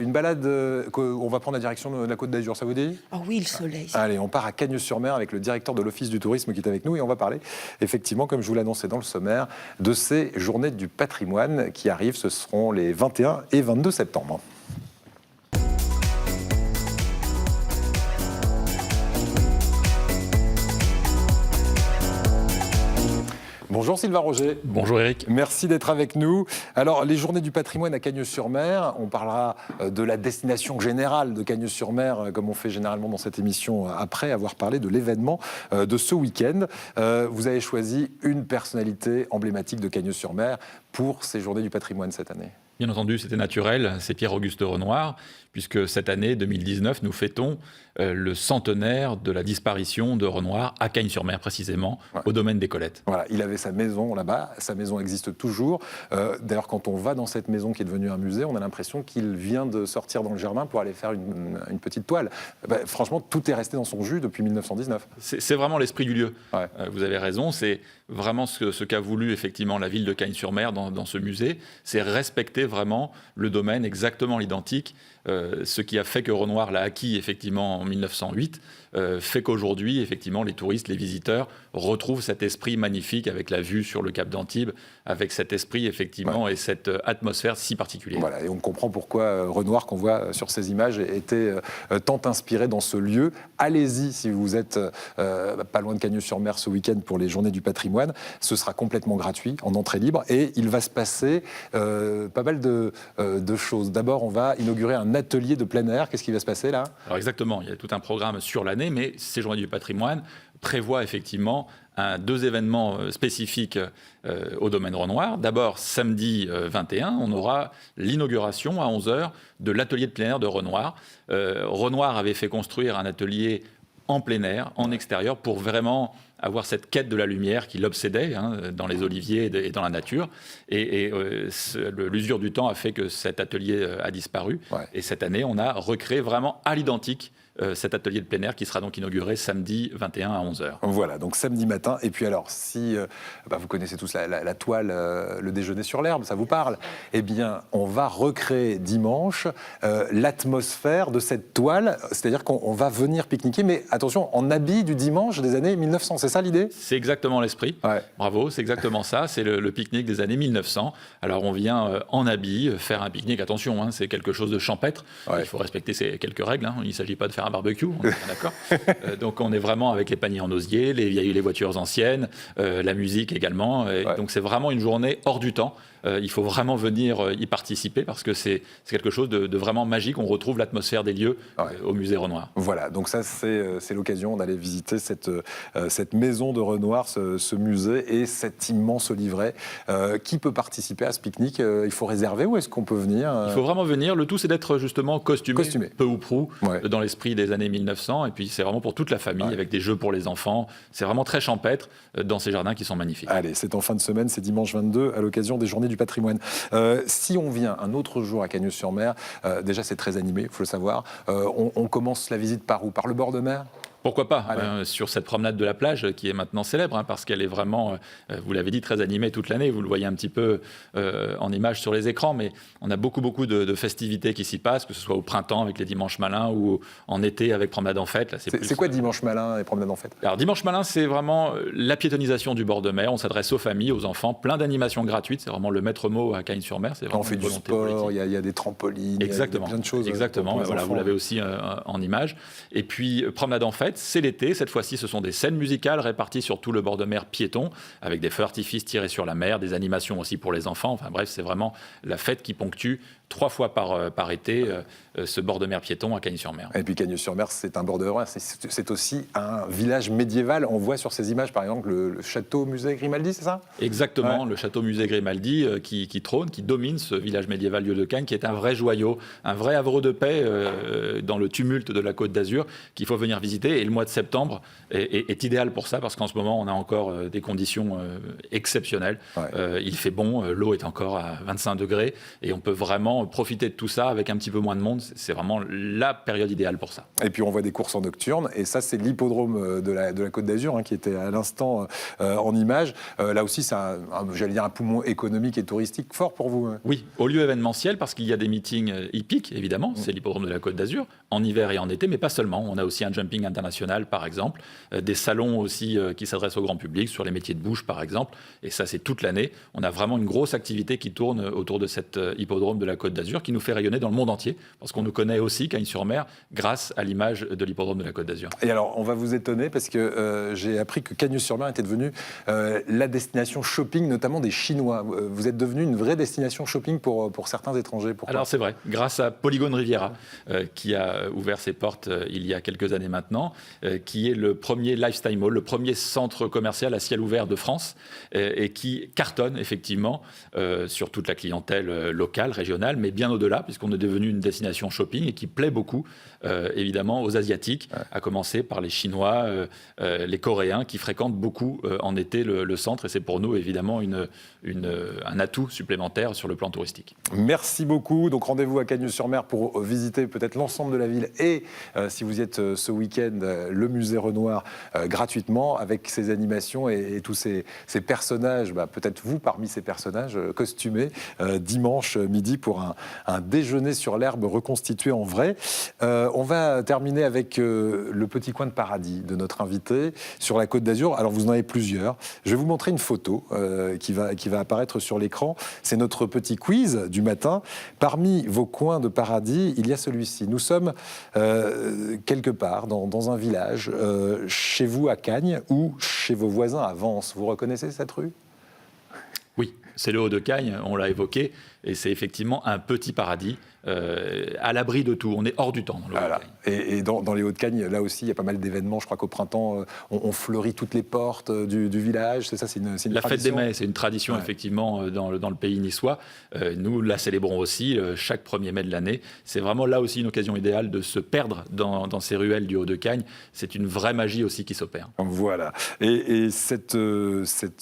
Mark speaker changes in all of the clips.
Speaker 1: Une balade, on va prendre la direction de la Côte d'Azur, ça vous dit?
Speaker 2: Ah oui, le soleil.
Speaker 1: Allez, on part à Cagnes-sur-Mer avec le directeur de l'Office du tourisme qui est avec nous et on va parler, effectivement, comme je vous l'annonçais dans le sommaire, de ces journées du patrimoine qui arrivent. Ce seront les 21 et 22 septembre. Bonjour Sylvain Roger.
Speaker 3: Bonjour Eric.
Speaker 1: Merci d'être avec nous. Alors, les journées du patrimoine à Cagnes-sur-Mer, on parlera de la destination générale de Cagnes-sur-Mer, comme on fait généralement dans cette émission, après avoir parlé de l'événement de ce week-end. Vous avez choisi une personnalité emblématique de Cagnes-sur-Mer pour ces journées du patrimoine cette année.
Speaker 3: Bien entendu, c'était naturel, c'est Pierre-Auguste Renoir, puisque cette année, 2019, nous fêtons le centenaire de la disparition de Renoir à Cagnes-sur-Mer, précisément, au domaine des Colettes.
Speaker 1: Voilà, il avait sa maison là-bas, sa maison existe toujours. D'ailleurs, quand on va dans cette maison qui est devenue un musée, on a l'impression qu'il vient de sortir dans le jardin pour aller faire une petite toile. Franchement, tout est resté dans son jus depuis 1919.
Speaker 3: C'est vraiment l'esprit du lieu.
Speaker 1: Ouais.
Speaker 3: Vous avez raison, c'est vraiment ce qu'a voulu effectivement la ville de Cagnes-sur-Mer dans ce musée, c'est respecter vraiment le domaine exactement l'identique. Ce qui a fait que Renoir l'a acquis effectivement en 1908, fait qu'aujourd'hui, effectivement, les touristes, les visiteurs retrouvent cet esprit magnifique avec la vue sur le cap d'Antibes, avec cet esprit, effectivement, et cette atmosphère si particulière.
Speaker 1: Voilà, et on comprend pourquoi Renoir, qu'on voit sur ces images, était tant inspiré dans ce lieu. Allez-y si vous êtes pas loin de Cagnes-sur-Mer ce week-end pour les Journées du patrimoine. Ce sera complètement gratuit, en entrée libre, et il va se passer pas mal de choses. D'abord, on va inaugurer un atelier de plein air. Qu'est-ce qui va se passer là?
Speaker 3: Alors exactement, il y a tout un programme sur l'année, mais ces Journées du patrimoine prévoient effectivement deux événements spécifiques au domaine Renoir. D'abord, samedi 21, on aura l'inauguration à 11h de l'atelier de plein air de Renoir. Renoir avait fait construire un atelier en plein air, en extérieur, pour vraiment avoir cette quête de la lumière qui l'obsédait dans les oliviers et dans la nature. Et l'usure du temps a fait que cet atelier a disparu. Ouais. Et cette année, on a recréé vraiment à l'identique cet atelier de plein air qui sera donc inauguré samedi 21 à 11h.
Speaker 1: Voilà, donc samedi matin. Et puis alors, si vous connaissez tous la toile, le déjeuner sur l'herbe, ça vous parle? Eh bien, on va recréer dimanche l'atmosphère de cette toile. C'est-à-dire qu'on va venir pique-niquer, mais attention, en habit du dimanche des années 1900. C'est ça l'idée? C'est
Speaker 3: exactement l'esprit. Ouais. Bravo, c'est exactement ça. C'est le pique-nique des années 1900. Alors, on vient en habit faire un pique-nique. Attention, c'est quelque chose de champêtre. Ouais. Il faut respecter ces quelques règles. Il ne s'agit pas de faire un barbecue, on est d'accord. Donc on est vraiment avec les paniers en osier, les voitures anciennes, la musique également. Donc c'est vraiment une journée hors du temps. Il faut vraiment venir y participer parce que c'est quelque chose de vraiment magique. On retrouve l'atmosphère des lieux au musée Renoir.
Speaker 1: Voilà, donc ça c'est l'occasion d'aller visiter cette maison de Renoir, ce musée et cet immense livret. Qui peut participer à ce pique-nique? Il faut réserver ou est-ce qu'on peut venir?
Speaker 3: Il faut vraiment venir. Le tout c'est d'être justement costumé, peu ou prou, dans l'esprit des années 1900. Et puis c'est vraiment pour toute la famille avec des jeux pour les enfants. C'est vraiment très champêtre dans ces jardins qui sont magnifiques.
Speaker 1: Allez, c'est en fin de semaine, c'est dimanche 22 à l'occasion des Journées du patrimoine. Si on vient un autre jour à Cagnes-sur-Mer, déjà c'est très animé, il faut le savoir. On commence la visite par où? Par le bord de mer?
Speaker 3: Pourquoi pas, sur cette promenade de la plage qui est maintenant célèbre, parce qu'elle est vraiment, vous l'avez dit, très animée toute l'année. Vous le voyez un petit peu en image sur les écrans, mais on a beaucoup de festivités qui s'y passent, que ce soit au printemps avec les Dimanches Malins ou en été avec Promenade en Fête.
Speaker 1: C'est quoi Dimanche Malin et Promenade en Fête?
Speaker 3: Alors Dimanche Malin, c'est vraiment la piétonisation du bord de mer. On s'adresse aux familles, aux enfants, plein d'animations gratuites. C'est vraiment le maître mot à Cagnes-sur-Mer.
Speaker 1: On fait du sport, il y a des trampolines,
Speaker 3: exactement,
Speaker 1: il y a plein de choses.
Speaker 3: Exactement, voilà, vous l'avez aussi en image. Et puis Promenade en Fête, c'est l'été. Cette fois-ci, ce sont des scènes musicales réparties sur tout le bord de mer piéton, avec des feux d'artifice tirés sur la mer, des animations aussi pour les enfants. Enfin bref, c'est vraiment la fête qui ponctue 3 fois par été ce bord de mer piéton à Cagnes-sur-Mer.
Speaker 1: Et puis Cagnes-sur-Mer, c'est un bord de mer, c'est aussi un village médiéval. On voit sur ces images, par exemple, le château-musée Grimaldi, c'est ça?
Speaker 3: Exactement, le château-musée Grimaldi qui trône, qui domine ce village médiéval lieu de Cagnes, qui est un vrai joyau, un vrai havre de paix dans le tumulte de la Côte d'Azur, qu'il faut venir visiter. janvier et le mois de septembre est idéal pour ça parce qu'en ce moment, on a encore des conditions exceptionnelles.
Speaker 1: Ouais.
Speaker 3: Il fait bon, l'eau est encore à 25 degrés et on peut vraiment profiter de tout ça avec un petit peu moins de monde. C'est vraiment la période idéale pour ça.
Speaker 1: Et puis on voit des courses en nocturne, et ça c'est l'hippodrome de la Côte d'Azur qui était à l'instant en image. Là aussi c'est j'allais dire un poumon économique et touristique fort pour vous.
Speaker 3: Oui, au lieu événementiel parce qu'il y a des meetings hippiques évidemment, c'est l'hippodrome de la Côte d'Azur, en hiver et en été, mais pas seulement. On a aussi un jumping international par exemple, des salons aussi qui s'adressent au grand public sur les métiers de bouche par exemple, et ça c'est toute l'année. On a vraiment une grosse activité qui tourne autour de cet hippodrome de la Côte d'Azur qui nous fait rayonner dans le monde entier parce qu'on nous connaît aussi, Cagnes-sur-Mer, grâce à l'image de l'hippodrome de la Côte d'Azur.
Speaker 1: Et alors, on va vous étonner parce que j'ai appris que Cagnes-sur-Mer était devenue la destination shopping, notamment des Chinois. Vous êtes devenu une vraie destination shopping pour certains étrangers. Pourquoi ?
Speaker 3: Alors c'est vrai, grâce à Polygone Riviera, qui a ouvert ses portes il y a quelques années maintenant, qui est le premier lifestyle mall, le premier centre commercial à ciel ouvert de France, et qui cartonne effectivement sur toute la clientèle locale, régionale, mais bien au-delà, puisqu'on est devenu une destination shopping et qui plaît beaucoup, évidemment, aux Asiatiques, à commencer par les Chinois, les Coréens, qui fréquentent beaucoup en été le centre, et c'est pour nous, évidemment, un atout supplémentaire sur le plan touristique.
Speaker 1: Merci beaucoup. Donc rendez-vous à Cagnes-sur-Mer pour visiter peut-être l'ensemble de la ville et, si vous y êtes ce week-end, le musée Renoir gratuitement, avec ses animations et tous ces personnages, peut-être vous parmi ces personnages costumés, dimanche midi pour un déjeuner sur l'herbe reconstitué en vrai. On va terminer avec le petit coin de paradis de notre invité sur la Côte d'Azur. Alors vous en avez plusieurs. Je vais vous montrer une photo qui va apparaître sur l'écran. C'est notre petit quiz du matin. Parmi vos coins de paradis, il y a celui-ci. Nous sommes quelque part dans un village, chez vous à Cagnes ou chez vos voisins à Vence. Vous reconnaissez cette rue ?
Speaker 3: Oui, c'est le Haut-de-Cagnes, on l'a évoqué, et c'est effectivement un petit paradis, à l'abri de tout. On est hors du temps dans le Haut-de-Cagnes.
Speaker 1: Et dans les Hauts-de-Cagnes, là aussi, il y a pas mal d'événements. Je crois qu'au printemps, on fleurit toutes les portes du village. C'est ça, c'est une
Speaker 3: La
Speaker 1: tradition.
Speaker 3: fête des Mai, c'est une tradition, effectivement, dans le pays niçois. Nous la célébrons aussi chaque 1er mai de l'année. C'est vraiment là aussi une occasion idéale de se perdre dans ces ruelles du Haut-de-Cagnes. C'est une vraie magie aussi qui s'opère.
Speaker 1: Voilà. Et cette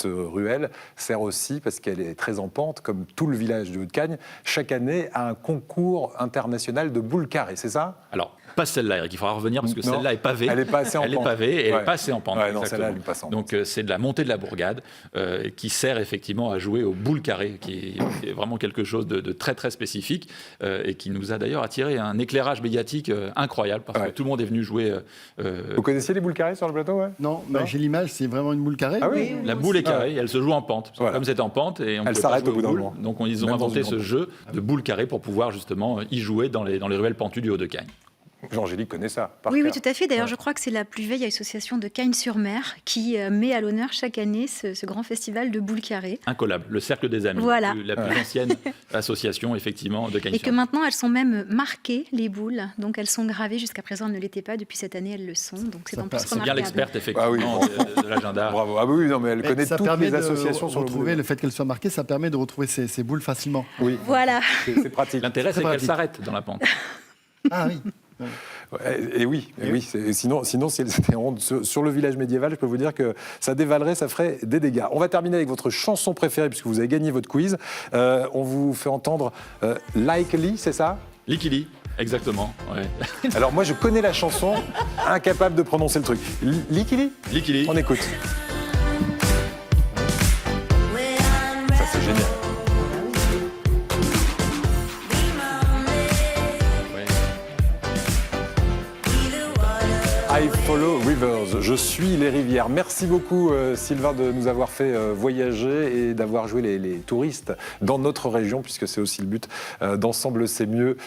Speaker 1: ruelle sert aussi, parce qu'elle est très en pente, comme tout le village du Haut-de-Cagnes, chaque année à un concours international de boules carrées, c'est ça ?
Speaker 3: Alors, pas celle-là, Eric, il faudra revenir parce que celle-là est pavée.
Speaker 1: Elle n'est pas assez en pente.
Speaker 3: Elle est pavée et elle n'est pas assez en pente.
Speaker 1: Non, celle-là, elle n'est pas assez en pente.
Speaker 3: Donc, c'est de la montée de la bourgade qui sert effectivement à jouer aux boules carrées, qui est vraiment quelque chose de très, très spécifique et qui nous a d'ailleurs attiré un éclairage médiatique incroyable parce que tout le monde est venu jouer.
Speaker 1: Vous connaissiez les boules carrées sur le plateau ?
Speaker 2: Non, j'ai l'image, c'est vraiment une boule carrée.
Speaker 1: Ah oui,
Speaker 3: la boule est carrée, elle se joue en pente.
Speaker 1: Voilà.
Speaker 3: Comme c'est en pente, et
Speaker 1: elle s'arrête au bout d'un moment.
Speaker 3: Donc, ils ont inventé ce jeu de boules carrées pour pouvoir justement y jouer dans les ruelles pentues du Haut-de-Cagnes.
Speaker 1: Jean-Angélique connaît ça.
Speaker 4: Oui, tout à fait. D'ailleurs, je crois que c'est la plus vieille association de Cagnes-sur-Mer qui met à l'honneur chaque année ce grand festival de boules carrées.
Speaker 3: Incollable, le Cercle des Amis,
Speaker 4: voilà.
Speaker 3: la plus ancienne association effectivement de Cagnes-sur-Mer.
Speaker 4: Et que maintenant, elles sont même marquées, les boules. Donc, elles sont gravées. Jusqu'à présent, elles ne l'étaient pas. Depuis cette année, elles le sont. Donc, c'est en plus remarquable.
Speaker 3: C'est bien l'experte, effectivement, de l'agenda.
Speaker 1: Bravo. Ah oui, non, mais elle connaît toutes les associations sur
Speaker 2: le fait qu'elles soient marquées, ça permet de retrouver ces boules facilement.
Speaker 1: Oui.
Speaker 4: Voilà.
Speaker 1: C'est pratique.
Speaker 3: L'intérêt, c'est qu'elles s'arrêtent dans la pente.
Speaker 2: Ah oui.
Speaker 1: Et oui. Sinon, si elles étaient rondes sur le village médiéval, je peux vous dire que ça dévalerait, ça ferait des dégâts. On va terminer avec votre chanson préférée, puisque vous avez gagné votre quiz. On vous fait entendre Likely, c'est ça ?
Speaker 3: Likely, exactement. Ouais.
Speaker 1: Alors moi, je connais la chanson, incapable de prononcer le truc. Likely ?
Speaker 3: Likely.
Speaker 1: On écoute. Ça, c'est génial. I follow rivers, je suis les rivières. Merci beaucoup Sylvain de nous avoir fait voyager et d'avoir joué les touristes dans notre région, puisque c'est aussi le but d'Ensemble c'est mieux.